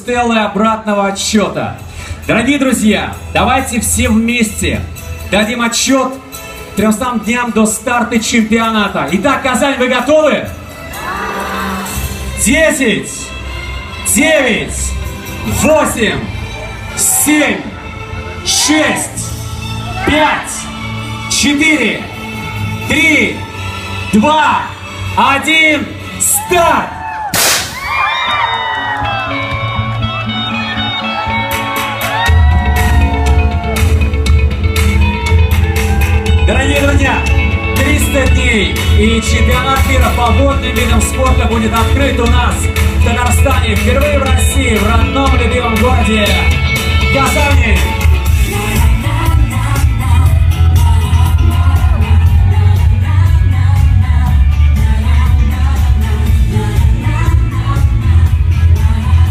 Стеллы обратного отсчета. Дорогие друзья, давайте все вместе дадим отчет 300 дням до старта чемпионата. Итак, Казань, вы готовы? 10, 9, 8, 7, 6, 5, 4, 3, 2, 1, старт! Дорогие друзья, 300 дней и чемпионат мира по водным видам спорта будет открыт у нас в Татарстане, впервые в России, в родном любимом городе Казани.